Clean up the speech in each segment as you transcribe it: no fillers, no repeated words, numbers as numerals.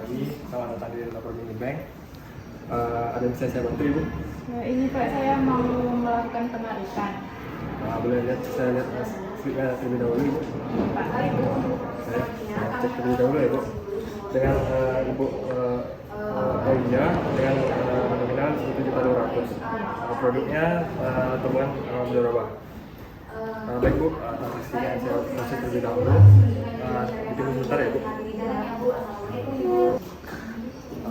pagi, selamat datang di Lapor Mini Bank. Ada yang bisa saya bantu Ibu? Ya, ini Pak, saya mau melakukan penarikan. Boleh saya lihat slipnya terlebih dahulu Ibu. Pak, Ibu. Saya cek terlebih dahulu ya Ibu. Dengan Ibu Aulia dengan nominal 1.200.000. Produknya tumbuhan mudorobah. Baik Bu, transaksinya saya proses terlebih dahulu. Ditunggu sebentar ya Bu.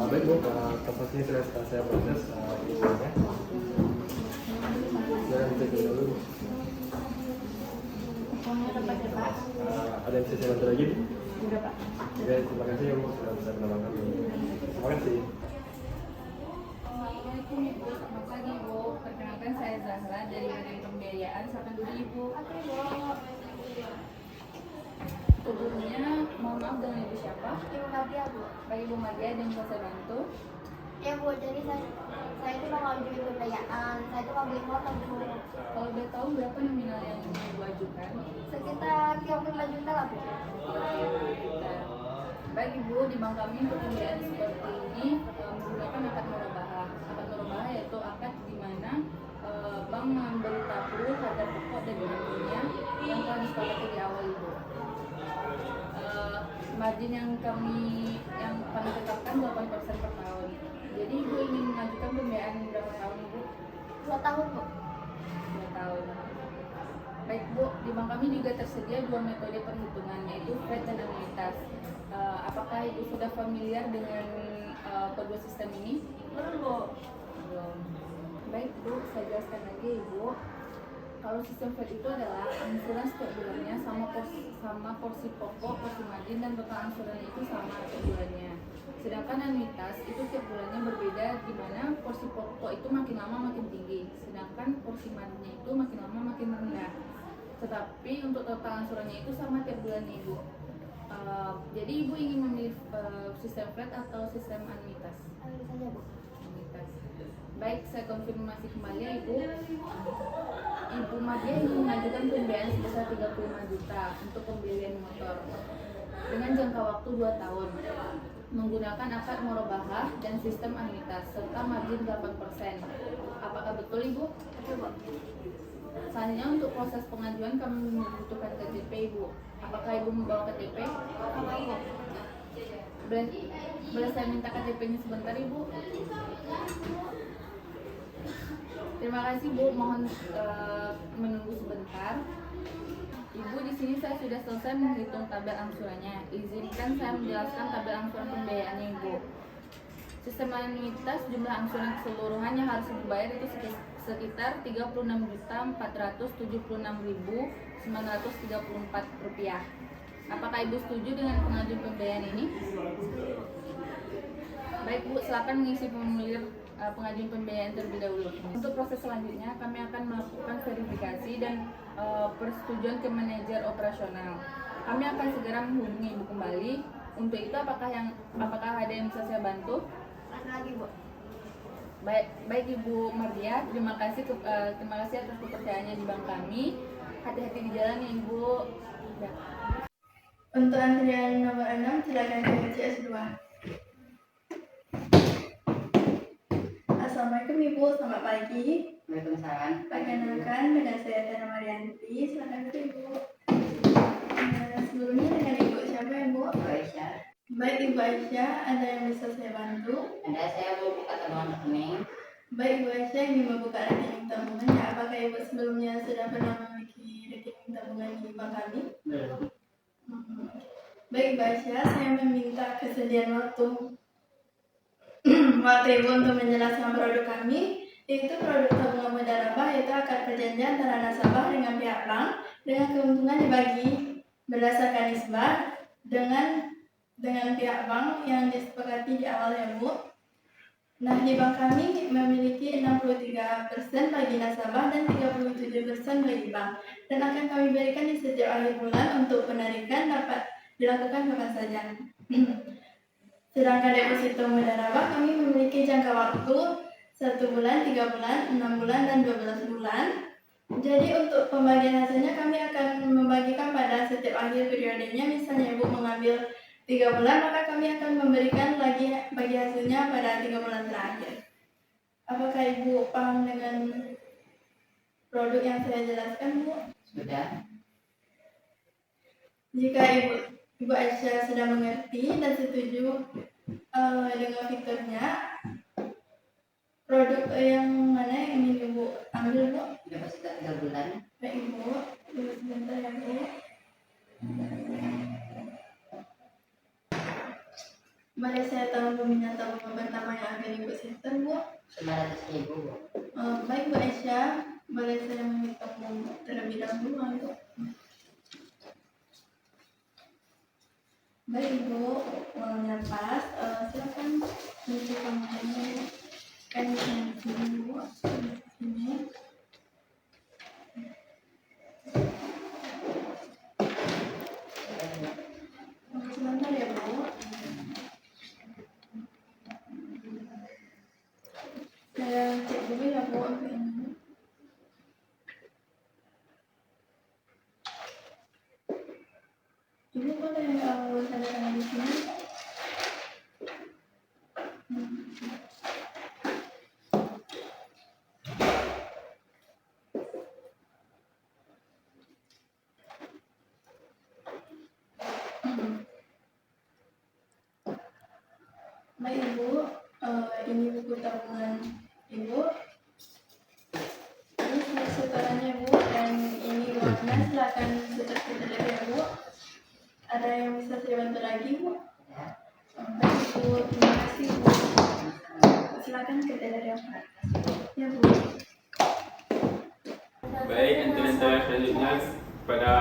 Baik Bu, transaksinya sudah saya proses. Uangnya. Saya cek dulu. Uangnya dapat ya Pak? Ada yang bisa saya bantu lagi? Udah Pak. Oke, terima kasih ya Bu sudah bisa menolong kami. Terima kasih. Assalamualaikum Ibu, selamat pagi Ibu. Perkenalkan saya Zahra dari Badan Pembiayaan Sakan dulu Ibu. Sebelumnya, mohon maaf dengan Ibu siapa? Ibu Nadia, Bu. Baik Ibu Madia, ada yang bisa saya bantu? Ya Bu, jadi saya itu mau ngajuin pembiayaan. Saya itu mau beli motor Bu. Kalau boleh tahu berapa nominal yang Ibu ajukan? Sekitar 35 juta lah Bu. Baik Ibu, di bank kami untuk pembiayaan seperti ini menggunakan akad murabahah. Akad murabahah yaitu akad di mana bank memberitahu harga pokok dan bunga yang telah disepakati di awal Ibu. Margin yang kami tetapkan 8% per tahun. Jadi Ibu ingin mengajukan pembiayaan berapa tahun Ibu? 2 tahun Bu. 2 tahun. Baik Bu, di bank kami juga tersedia 2 metode perhitungan, yaitu flat dan anuitas. Apakah Ibu sudah familiar dengan kedua sistem ini? Belum Bu. Belum. Baik Bu, saya jelaskan lagi Ibu. Kalau sistem flat itu adalah angsuran setiap bulannya sama porsi pokok, porsi margin, dan total angsuran itu sama setiap bulannya. Sedangkan anuitas itu setiap bulannya berbeda, di mana porsi pokok itu makin lama makin tinggi, sedangkan porsi marginnya itu makin lama makin rendah. Tetapi untuk total angsurannya itu sama tiap bulannya Ibu. Jadi Ibu ingin memilih sistem flat atau sistem anuitas? Anuitas saja Bu. Anuitas. Baik, saya konfirmasi kembali ya Ibu. Ibu Madia ingin mengajukan pembiayaan sebesar 35 juta untuk pembelian motor dengan jangka waktu 2 tahun menggunakan akad murabahah dan sistem anuitas serta margin 8%. Apakah betul Ibu? Betul Bu. Selanjutnya untuk proses pengajuan kami membutuhkan KTP Ibu. Apakah Ibu membawa KTP? Sama Bu. Boleh saya minta KTP-nya sebentar Ibu? Terima kasih Bu, mohon menunggu sebentar. Ibu, di sini saya sudah selesai menghitung tabel angsurannya. Izinkan saya menjelaskan tabel angsuran pembiayaannya Ibu. Sistem anuitas jumlah angsuran keseluruhan yang harus dibayar itu sekitar Rp36.476.934. Apakah Ibu setuju dengan pengajuan pembiayaan ini? Baik Bu, silakan mengisi formulir pengajuan pembiayaan terlebih dahulu. Untuk proses selanjutnya, kami akan melakukan verifikasi dan persetujuan ke manajer operasional. Kami akan segera menghubungi Ibu kembali. Untuk itu, apakah ada yang bisa saya bantu? Ada lagi Bu. Baik Ibu Mardia, terima kasih atas kepercayaannya di bank kami. Hati-hati di jalan ya Ibu. Ya. Untuk antrian nomor 6, silakan ke CS2. Assalamualaikum Ibu, selamat pagi. Waalaikumsalam. Perkenalkan dengan saya Tera Marianti, silakan ke Ibu. Sebelumnya dengan Ibu siapa Ibu? Aisyah. Baik Ibu Aisyah, ada yang bisa saya bantu? Ada, saya mau buka tabungan rekening. Baik Ibu Aisyah ingin membuka rekening tabungan, ya apakah Ibu sebelumnya sudah pernah memiliki rekening tabungan di bank kami? Belum. Baik Ibu Aisyah, saya meminta kesediaan waktu Ibu untuk menjelaskan produk kami, yaitu produk tabungan mudharabah, yaitu akad perjanjian antara nasabah dengan pihak bank dengan keuntungan dibagi berdasarkan nisbah dengan pihak bank yang disepakati di awal ya Bu. Nah, di bank kami memiliki 63% bagi nasabah dan 37% bagi bank, dan akan kami berikan di setiap akhir bulan untuk penarikan dapat dilakukan kapan saja. Sedangkan deposito mudharabah kami memiliki jangka waktu 1 bulan, 3 bulan, 6 bulan, dan 12 bulan. Jadi untuk pembagian hasilnya kami akan membagikan pada setiap akhir periodenya. Misalnya Ibu mengambil 3 bulan, maka kami akan memberikan lagi bagi hasilnya pada 3 bulan terakhir. Apakah Ibu paham dengan produk yang saya jelaskan, Bu? Sudah. Jika Ibu Aisyah sudah mengerti dan setuju dengan fiturnya, produk yang mana yang ingin Ibu ambil, Bu? Sudah sekitar 3 bulan. Baik, Ibu. Tunggu sebentar ya, Bu. Mari saya tahu peminat tabungan pertama yang akan Ibu simpan, Bu. 900.000, Bu. Baik, Bu Aisyah. Boleh saya menghitung terlebih dahulu, Bu? Baik, Ibu. Uangnya pas. Silakan isi pengumumannya. Kan di sini, Bu. Di sini. Sebentar ya, Bu. Saya cek dulu ya, Bu. Ibu boleh tanda tangan di sini? Baik, Ibu. Ini buku tabungan Ibu. Ini setorannya, Bu, dan ini uangnya. Silakan setor ya, Bu. Ada yang bisa saya bantu lagi, Bu? Baik, Bu. Terima kasih, Bu. Silakan ke teller yang Pak. Ya, Bu. Baik, antrian teller selanjutnya pada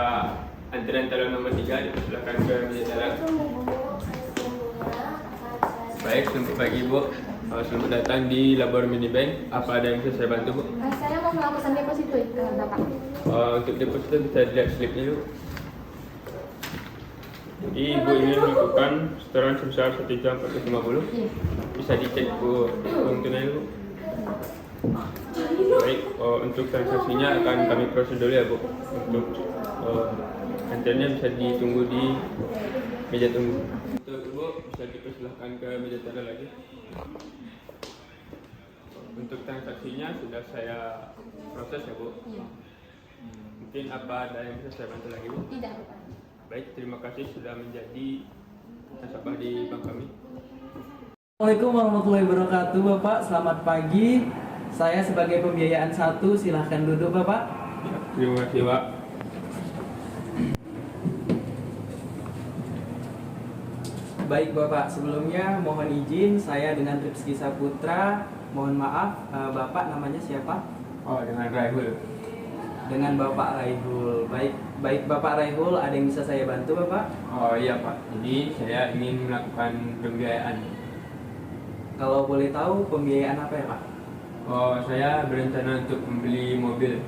antrian teller nomor 3 dipersilakan ke meja teller. Baik, selamat pagi, Bu. Selamat datang di Labor Mini Bank. Apa ada yang bisa saya bantu, Bu? Saya mau melakukan deposito itu, Bapak. Untuk deposito bisa dilihat slipnya, Bu. Jadi Ibu ingin melakukan setoran sebesar 1.450. Bisa dicek, Bu, uang tunai, Bu. Baik, untuk transaksinya akan kami proses dulu ya, Bu. Untuk antriannya bisa ditunggu di meja tunggu. Untuk Ibu bisa dipersilahkan ke meja teller lagi. Untuk transaksinya sudah saya proses ya, Bu. Mungkin apa ada yang bisa saya bantu lagi, Bu? Tidak, Bapak. Baik, terima kasih sudah menjadi nasabah di bank kami. Assalamualaikum warahmatullahi wabarakatuh, Bapak. Selamat pagi. Saya sebagai pembiayaan 1, silahkan duduk, Bapak. Ya, terima kasih, Pak. Baik, Bapak. Sebelumnya mohon izin, saya dengan Rizky Saputra. Mohon maaf, Bapak namanya siapa? Oh, dengan Raihul. Dengan Bapak Raihul. Baik, Bapak Raihul, ada yang bisa saya bantu, Bapak? Oh iya, Pak. Jadi saya ingin melakukan pembiayaan. Kalau boleh tahu, pembiayaan apa ya, Pak? Oh, saya berencana untuk membeli mobil.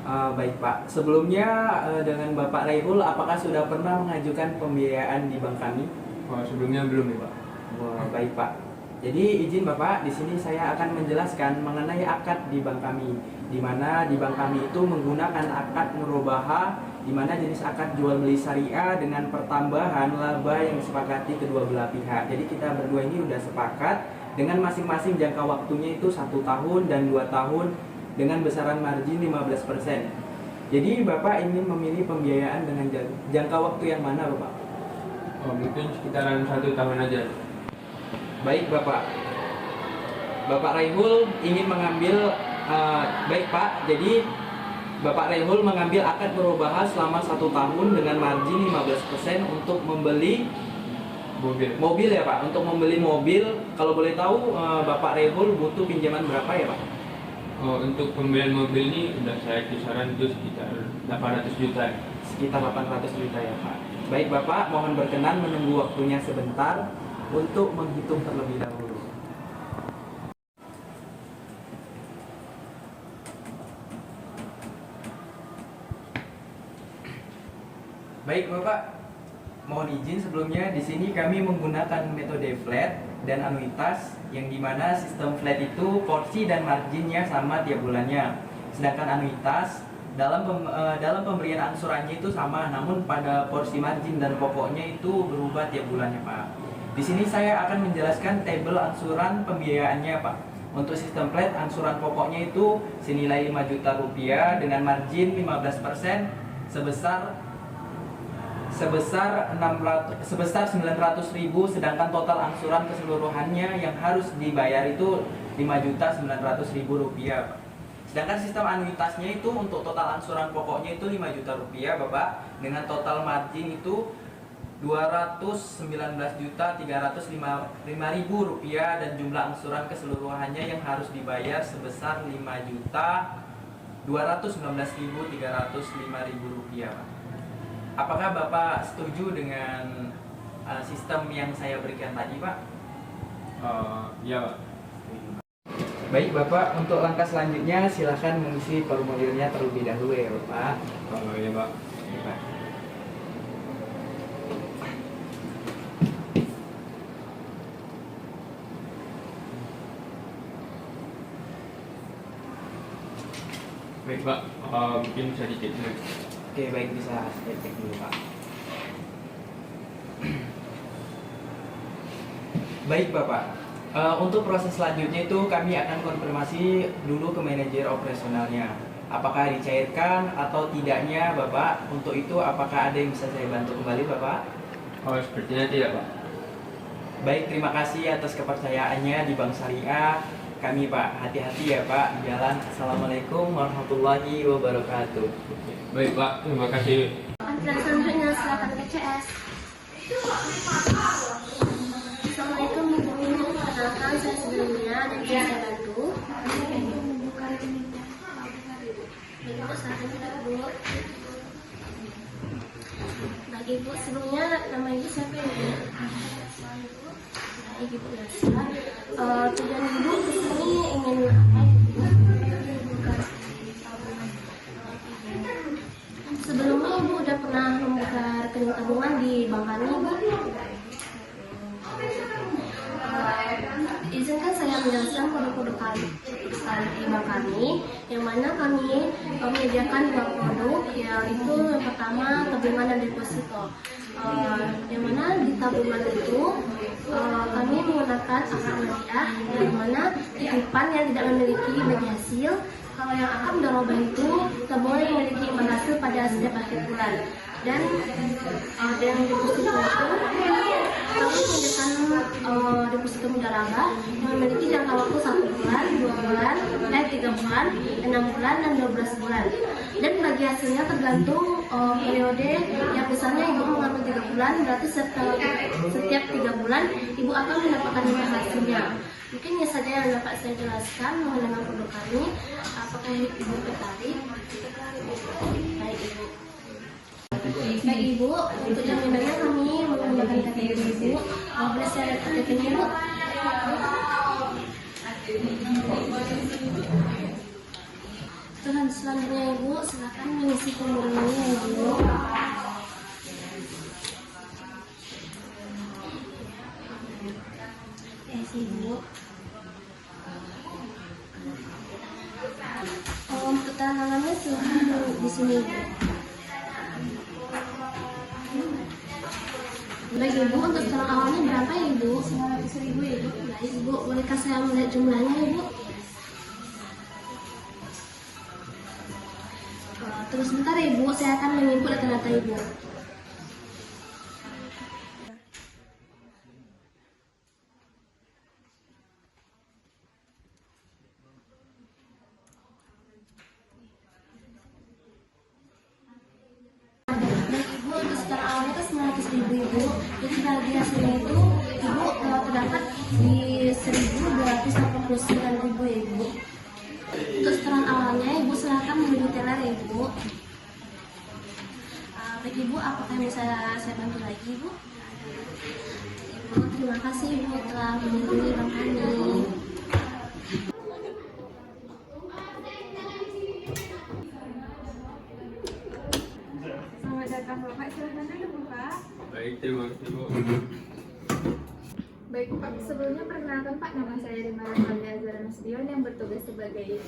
Baik, Pak. Sebelumnya dengan Bapak Raihul, apakah sudah pernah mengajukan pembiayaan di bank kami? Oh, sebelumnya belum ya, Pak. Wah, baik, Pak. Jadi izin Bapak, di sini saya akan menjelaskan mengenai akad di bank kami, di mana di bank kami itu menggunakan akad murabahah, di mana jenis akad jual beli syariah dengan pertambahan laba yang disepakati kedua belah pihak. Jadi kita berdua ini udah sepakat dengan masing-masing jangka waktunya itu 1 tahun dan 2 tahun dengan besaran margin 15%. Jadi Bapak ingin memilih pembiayaan dengan jangka waktu yang mana, Bapak? Oh, mungkin sekitaran 1 tahun aja. Baik, Bapak. Bapak Raihul ingin mengambil baik, Pak. Jadi Bapak Raihul mengambil akad murabahah selama 1 tahun dengan margin 15% untuk membeli mobil ya, Pak. Untuk membeli mobil, kalau boleh tahu Bapak Raihul butuh pinjaman berapa ya, Pak? Oh, untuk pembelian mobil ini udah saya kisaran itu sekitar 800 juta. Sekitar 800 juta ya, Pak. Baik, Bapak, mohon berkenan menunggu waktunya sebentar untuk menghitung terlebih dahulu. Baik, Bapak. Mohon izin sebelumnya, di sini kami menggunakan metode flat dan anuitas, yang dimana sistem flat itu porsi dan marginnya sama tiap bulannya. Sedangkan anuitas dalam pemberian angsurannya itu sama, namun pada porsi margin dan pokoknya itu berubah tiap bulannya, Pak. Di sini saya akan menjelaskan tabel angsuran pembiayaannya, Pak. Untuk sistem flat, angsuran pokoknya itu senilai 5 juta rupiah dengan margin 15% sebesar 900.000, sedangkan total angsuran keseluruhannya yang harus dibayar itu 5.900.000 rupiah, Pak. Sedangkan sistem anuitasnya itu untuk total angsuran pokoknya itu 5 juta rupiah, Bapak, dengan total margin itu 219.305.000 rupiah dan jumlah angsuran keseluruhannya yang harus dibayar sebesar 5.219.305.000 rupiah, Pak. Apakah Bapak setuju dengan sistem yang saya berikan tadi, Pak? Ya, Pak. Baik, Bapak, untuk langkah selanjutnya silahkan mengisi formulirnya terlebih dahulu ya, Bapak. Ya, Pak. Ya, Pak. Baik, Pak. Mungkin bisa dicek dulu. Oke, baik, bisa saya cek dulu, Pak. Baik, Bapak. Untuk proses selanjutnya itu kami akan konfirmasi dulu ke manajer operasionalnya. Apakah dicairkan atau tidaknya, Bapak? Untuk itu apakah ada yang bisa saya bantu kembali, Bapak? Sepertinya tidak, Pak. Baik, terima kasih atas kepercayaannya di Bank Syariah kami, Pak. Hati-hati ya, Pak, di jalan. Assalamualaikum warahmatullahi wabarakatuh. Baik, Pak. Terima kasih. Antrian selanjutnya silakan ke CS. Assalamualaikum Ibu. Perkenalkan saya sebelumnya dan bisa saya bantu. Ibu silakan tidak, Bu. Baik, Ibu, sebelumnya nama Ibu siapa ya, Bu? Baik, Ibu Nasa. Tujuan Ibu ke sini ingin apa, Ibu? Sebelumnya Ibu udah pernah membuka rekening tabungan di bank kami, Ibu? Izinkan saya menjelaskan produk-produk kami di bank kami, yang mana kami menyediakan dua produk, yaitu yang pertama tabungan dan deposito. Yang mana di tabungan itu kami menggunakan akad hadiah, yang mana titipan yang tidak memiliki bagi hasil. Kalau yang akad darobah itu tabungan yang memiliki imbal hasil pada setiap akhir bulan. Dan yang deposito itu kami menyediakan deposito mudarabah yang memiliki jangka waktu 1 bulan, 2 bulan, 3 bulan, 6 bulan, dan 12 bulan. Dan bagi hasilnya tergantung periode, yang misalnya Ibu mengambil 3 bulan, berarti setiap 3 bulan Ibu akan mendapatkan imbal hasilnya. Mungkin ini saja yang dapat saya jelaskan mengenai produk kami. Apakah Ibu tertarik? Baik, Ibu. Baik, Ibu, untuk jaminannya kami menggunakan KTP Ibu. Boleh saya lihat KTP-nya, Ibu? Selanjutnya Ibu, silakan mengisi formulirnya, Ibu. Ibu. Untuk tanamannya silahkan di sini, Ibu. Baik, Ibu, untuk sekarang awalnya berapa, Ibu? 100.000, Ibu. Baik, Ibu, bolehkah saya melihat jumlahnya, Ibu? Terus sebentar, Ibu, saya akan menginput data-data Ibu. Untuk sekarang awalnya kan 900.000, Ibu. Jadi bagi hasilnya itu Ibu terdapat di 1.289.000, Ibu. Untuk setoran awalnya Ibu silakan menunggu teller, Ibu. Baik, Ibu, apakah yang bisa saya bantu lagi, Ibu? Ibu, terima kasih Ibu telah mengunjungi bank kami. Selamat datang Bapak, silahkan duduk Bapak. Baik, terima kasih, Bu. Baik Pak, sebelumnya perkenalkan Pak, nama saya Rimara Fadli Azhar Nasution yang bertugas sebagai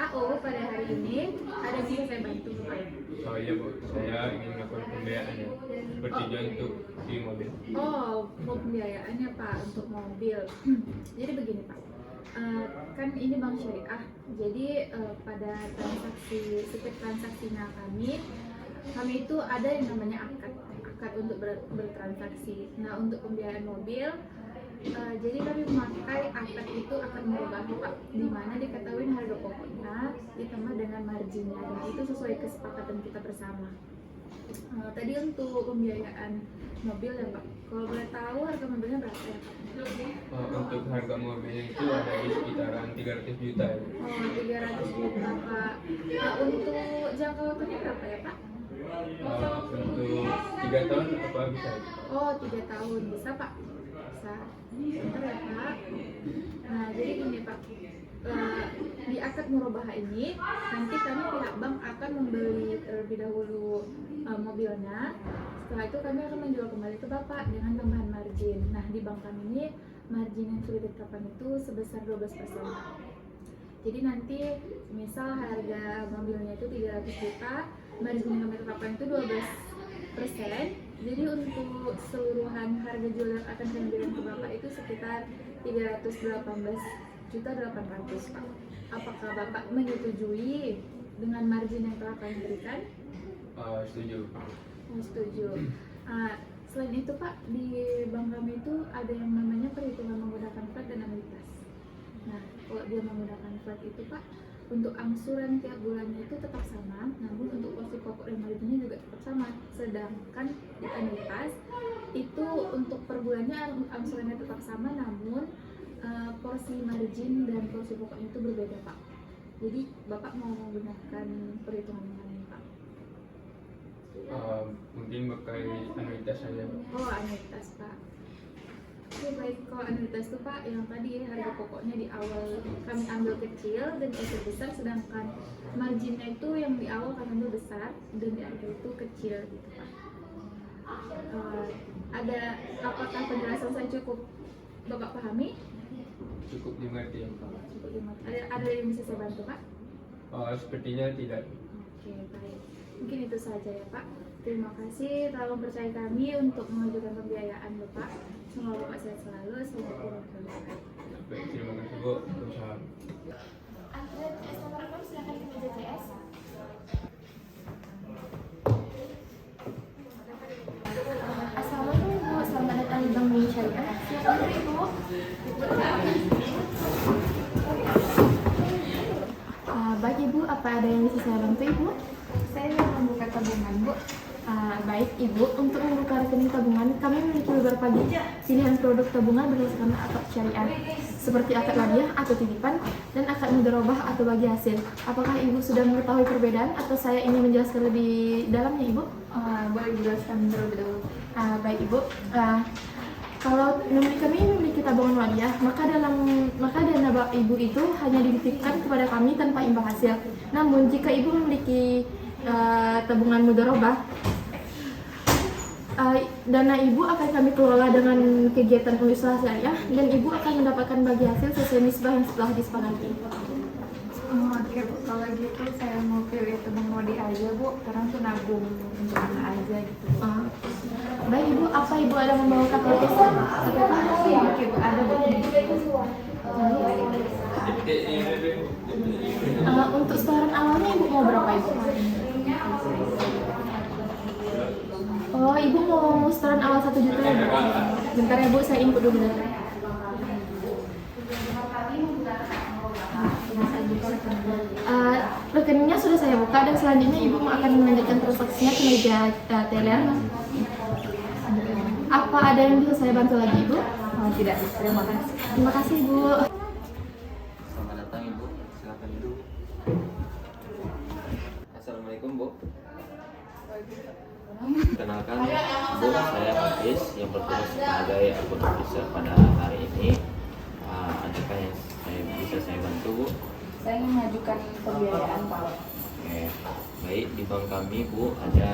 AO pada hari ini. Ada yang bisa saya bantu Pak? Oh iya Bu, saya ingin melakukan pembiayaan ya, bertujuan untuk di mobil. Oh, mau pembiayaannya Pak untuk mobil. Jadi begini Pak, kan ini bank syariah. Jadi pada setiap transaksinya kami itu ada yang namanya akad untuk bertransaksi. Nah, untuk pembiayaan mobil, jadi kami memakai akad itu akan merubah Pak, di mana diketahui harga pokoknya ditambah dengan marginnya, dan itu sesuai kesepakatan kita bersama. Tadi untuk pembiayaan mobil ya Pak, kalau boleh tahu harga mobilnya berapa ya Pak? Untuk harga mobilnya itu ada di sekitaran 300 juta ya. Oh, 300 juta Pak. Nah, untuk jangka waktunya berapa ya Pak? Untuk 3 tahun apa bisa? Oh, 3 tahun bisa Pak? Bisa. Bentar ya Pak. Nah, jadi gini Pak, di akad murabah ini nanti kami pihak bank akan membeli terlebih dahulu mobilnya. Setelah itu kami akan menjual kembali ke Bapak dengan tambahan margin. Nah, di bank kami ini margin yang sudah ditetapkan itu sebesar 12%. Jadi nanti misal harga mobilnya itu 300 juta, margin yang kami tetapkan itu 12%. Jadi untuk seluruhan harga jual yang akan kami berikan ke Bapak itu sekitar 318.800.000 Pak. Apakah Bapak menyetujui dengan margin yang telah kami berikan? Setuju. Setuju. Selain itu Pak, di bank kami itu ada yang namanya perhitungan menggunakan flat dan anuitas. Nah, kalau dia menggunakan flat itu Pak, untuk angsuran tiap bulannya itu tetap sama, namun untuk porsi pokok dan marginnya juga tetap sama. Sedangkan di anuitas itu untuk per bulannya angsurannya tetap sama, namun porsi margin dan porsi pokoknya itu berbeda Pak. Jadi Bapak mau menggunakan perhitungan yang mana Pak? Mungkin pakai anuitas saja. Oh, anuitas Pak. Oke, baik. Kalau anuitas itu Pak, yang tadi harga pokoknya di awal kami ambil kecil dan akhir besar, sedangkan marginnya itu yang di awal kami ambil besar dan di akhir itu kecil gitu Pak. Apakah penjelasan saya cukup Bapak pahami? Cukup dimengerti ya Pak. Cukup dimengerti. Ada yang bisa saya bantu Pak? Sepertinya tidak. Oke, baik. Mungkin itu saja ya Pak. Terima kasih telah mempercayai kami untuk mengajukan pembiayaan Bapak. Semoga Bapak sehat selalu. Assalamualaikum warahmatullahi wabarakatuh. Baik, terima kasih Bu. Berusaha. Antrean CS nomor 6, silakan ke meja CS. Assalamualaikum Ibu, selamat datang di Bank Bumi Syariah. Silakan Ibu. Baik Ibu, apa ada yang bisa saya bantu Ibu? Saya ingin membuka tabungan Bu. Baik Ibu, untuk membuka rekening tabungan, kami memiliki beberapa pilihan produk tabungan berdasarkan akad syariah, seperti akad hadiah atau titipan, dan akad mudharabah atau bagi hasil. Apakah Ibu sudah mengetahui perbedaan atau saya ingin menjelaskan lebih dalamnya Ibu? Boleh dijelaskan terlebih dahulu. Baik Ibu, kalau kami memiliki tabungan hadiah, maka dana Ibu itu hanya dititipkan kepada kami tanpa imbal hasil. Namun jika Ibu memiliki tabungan mudharabah, dana Ibu akan kami kelola dengan kegiatan usaha syariah dan Ibu akan mendapatkan bagi hasil sesuai nisbah yang telah disepakati. Oke Bu, kalau gitu saya mau pilih tabungan hadiah aja Bu, karena untuk nabung untuk anak aja gitu Bu. Baik Ibu, apa Ibu ada membawa KTP? Oke Bu, ada Bu. Untuk setoran awalnya Ibu mau berapa Ibu? Oh, Ibu mau setoran awal 1 juta ya Bu? Bentar ya Bu, saya input dulu bentar. Rekeningnya sudah saya buka dan selanjutnya Ibu akan melanjutkan transaksinya ke meja teller. Apa ada yang bisa saya bantu lagi Ibu? Tidak, terima kasih. Terima kasih Ibu. Selamat datang Ibu, silakan duduk. Assalamualaikum Bu. Kenalkan Bu, saya Hafiz yang bertugas sebagai akun officer pada hari ini. Adakah yang bisa saya bantu Bu? Saya ingin mengajukan pembiayaan Pak. Oke, baik, di bank kami Bu ada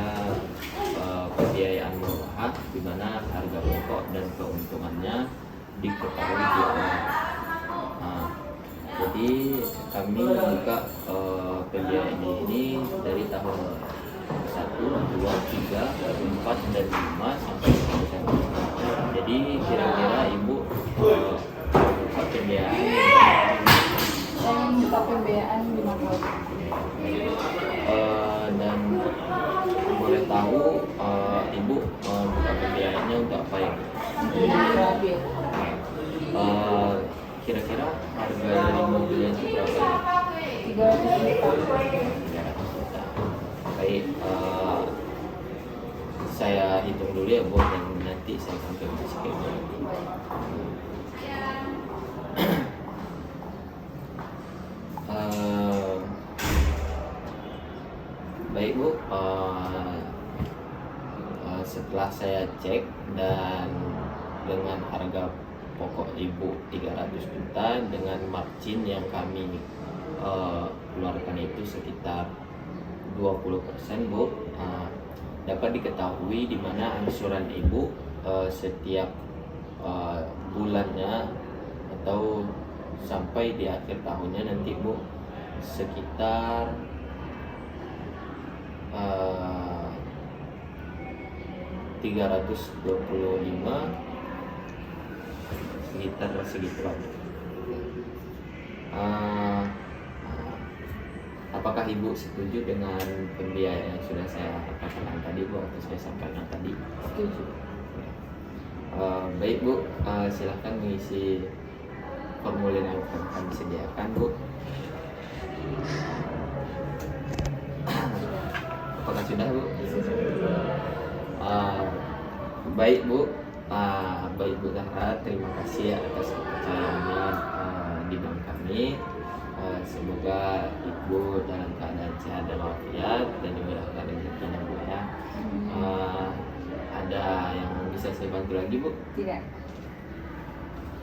pembiayaan murah di mana harga pokok dan keuntungannya diketahui juga. Nah, jadi kami buka pembiayaan ini dari tahun 1, 2, 3, 4, dan 5 sampai seterusnya. Jadi kira-kira ibu buka pembiayaan Saya buka pembiayaan di mana? dan boleh tahu ibu buka pembiayaannya untuk apa ya? Mobil. Kira-kira harga dari mobilnya itu berapa ya? 300 juta. 300 juta. Baik, saya hitung dulu ya Bu, dan nanti saya konfirmasi ke Ibu. Baik Bu, setelah saya cek dan dengan harga pokok Ibu 300 juta dengan margin yang kami keluarkan itu sekitar 20% Bu, dapat diketahui di mana angsuran Ibu setiap bulannya atau sampai di akhir tahunnya nanti Bu sekitar 325, sekitar segituan. Apakah Ibu setuju dengan pembiayaan yang sudah saya katakan tadi Bu, atau saya sampaikan tadi? Setuju. Baik Bu, silahkan mengisi formulir yang kami sediakan Bu. Apakah sudah Bu? Baik Bu, baik Bu Zahra, terima kasih atas kepercayaannya di bank kami. Semoga Ibu dalam keadaan sehat dan walafiat dan dimudahkan rezekinya Bu ya. Ada yang bisa saya bantu lagi Bu? Tidak.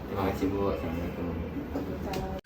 Terima kasih Bu. Assalamualaikum.